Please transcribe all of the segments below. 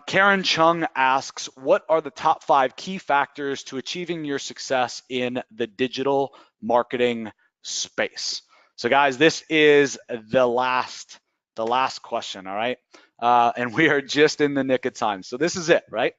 Karen Chung asks, what are the top 5 key factors to achieving your success in the digital marketing space? So guys, this is the last question, all right? And we are just in the nick of time. So this is it, right?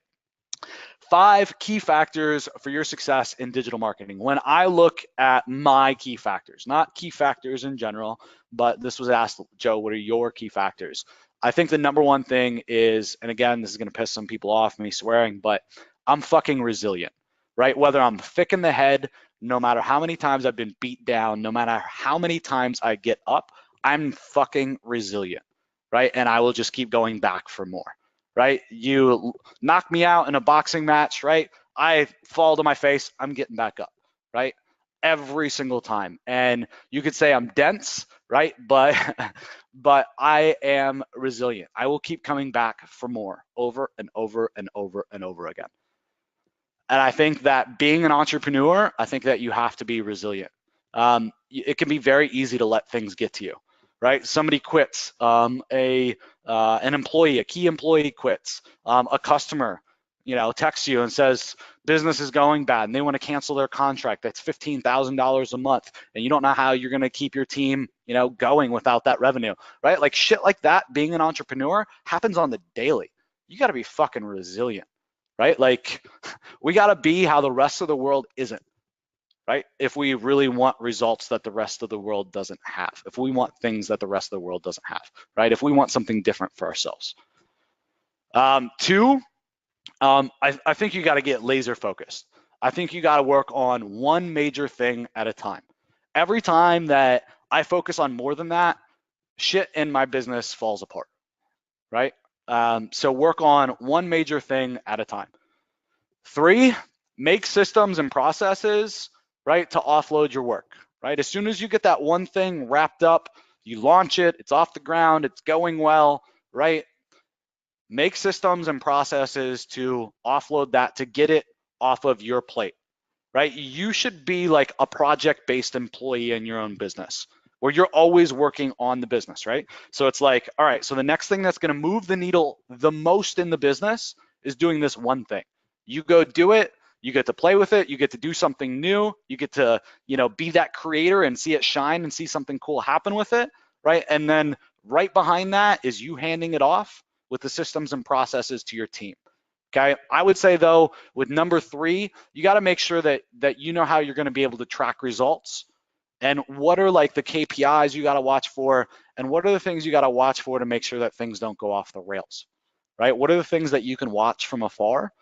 5 key factors for your success in digital marketing. When I look at my key factors, not key factors in general, but this was asked, Joe, what are your key factors? I think the number one thing is, and again, this is gonna piss some people off, me swearing, but I'm fucking resilient, right? Whether I'm thick in the head, no matter how many times I've been beat down, no matter how many times I get up, I'm fucking resilient, right? And I will just keep going back for more, right? You knock me out in a boxing match, right? I fall to my face, I'm getting back up, right? Every single time. And you could say I'm dense, right? But but I am resilient. I will keep coming back for more over and over and over and over again. And I think that being an entrepreneur, I think that you have to be resilient. It can be very easy to let things get to you, right? Somebody quits, an employee, a key employee quits, a customer, texts you and says business is going bad and they want to cancel their contract. That's $15,000 a month, and you don't know how you're going to keep your team, going without that revenue, right? Like shit like that. Being an entrepreneur happens on the daily. You got to be fucking resilient, right? Like we got to be how the rest of the world isn't, right? If we really want results that the rest of the world doesn't have, if we want things that the rest of the world doesn't have, right? If we want something different for ourselves. 2, I think you got to get laser focused. I think you got to work on one major thing at a time. Every time that I focus on more than that, shit in my business falls apart, right? So work on one major thing at a time. 3, make systems and processes, right, to offload your work, right? As soon as you get that one thing wrapped up, you launch it, it's off the ground, it's going well, right? Make systems and processes to offload that, to get it off of your plate, right? You should be like a project-based employee in your own business where you're always working on the business, right? So it's like, all right, so the next thing that's going to move the needle the most in the business is doing this one thing. You go do it, you get to play with it, you get to do something new, you get to, be that creator and see it shine and see something cool happen with it, right? And then right behind that is you handing it off with the systems and processes to your team. Okay, I would say though, with number 3, you got to make sure that you know how you're going to be able to track results, and what are like the KPIs you got to watch for, and what are the things you got to watch for to make sure that things don't go off the rails, right? What are the things that you can watch from afar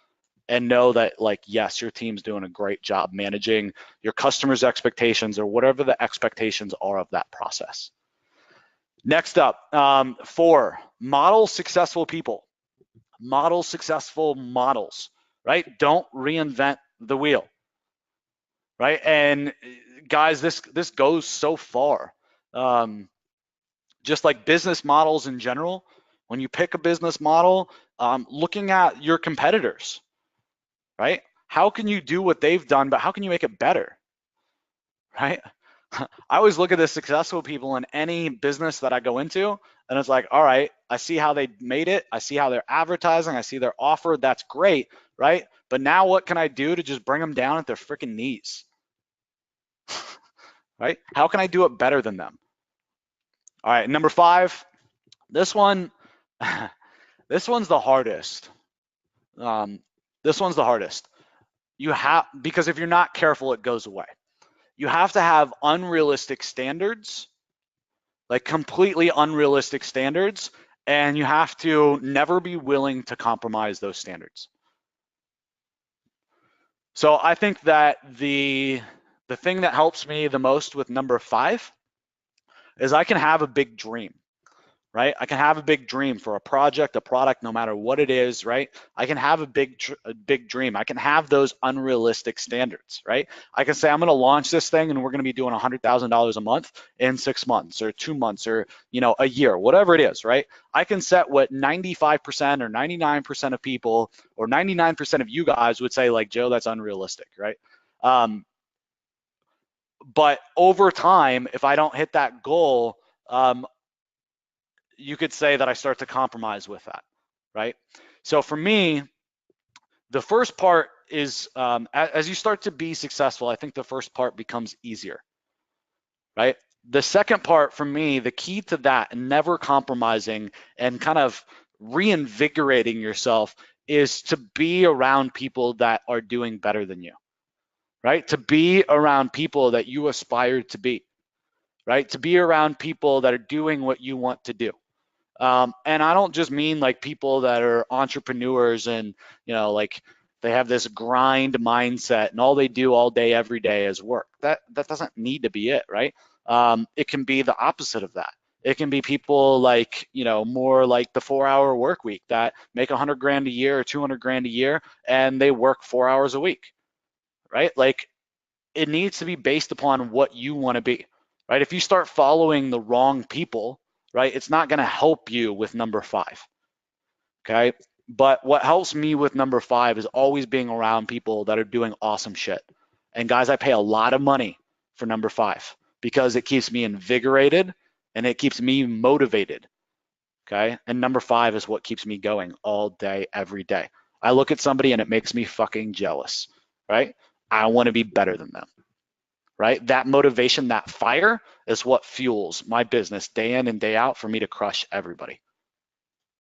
and know that, like, yes, your team's doing a great job managing your customers' expectations or whatever the expectations are of that process. Next up, 4, model successful people. Model successful models, right? Don't reinvent the wheel, right? And guys, this goes so far. Just like business models in general, when you pick a business model, looking at your competitors, right? How can you do what they've done, but how can you make it better, right? I always look at the successful people in any business that I go into, and it's like, all right, I see how they made it. I see how they're advertising. I see their offer. That's great, right? But now what can I do to just bring them down at their freaking knees, right? How can I do it better than them? All right, number 5, this one, this one's the hardest. This one's the hardest. Because if you're not careful, it goes away. You have to have unrealistic standards, like completely unrealistic standards, and you have to never be willing to compromise those standards. So I think that the thing that helps me the most with number 5 is I can have a big dream, right? I can have a big dream for a project, a product, no matter what it is, right? I can have a big dream. I can have those unrealistic standards, right? I can say I'm going to launch this thing and we're going to be doing $100,000 a month in 6 months or 2 months or a year, whatever it is, right? I can set what 95% or 99% of people or 99% of you guys would say, like, Joe, that's unrealistic, right? But over time, if I don't hit that goal, you could say that I start to compromise with that, right? So for me, the first part is as you start to be successful, I think the first part becomes easier, right? The second part for me, the key to that, and never compromising and kind of reinvigorating yourself, is to be around people that are doing better than you, right? To be around people that you aspire to be, right? To be around people that are doing what you want to do. And I don't just mean like people that are entrepreneurs and, like they have this grind mindset and all they do all day, every day is work. That doesn't need to be it, right? It can be the opposite of that. It can be people like, more like the 4-hour work week that make 100 grand a year or 200 grand a year and they work 4 hours a week, right? Like it needs to be based upon what you want to be, right? If you start following the wrong people, right, it's not going to help you with number 5, okay? But what helps me with number 5 is always being around people that are doing awesome shit. And guys, I pay a lot of money for number 5 because it keeps me invigorated and it keeps me motivated, okay? And number 5 is what keeps me going all day, every day. I look at somebody and it makes me fucking jealous, right? I want to be better than them, right? That motivation, that fire is what fuels my business day in and day out for me to crush everybody.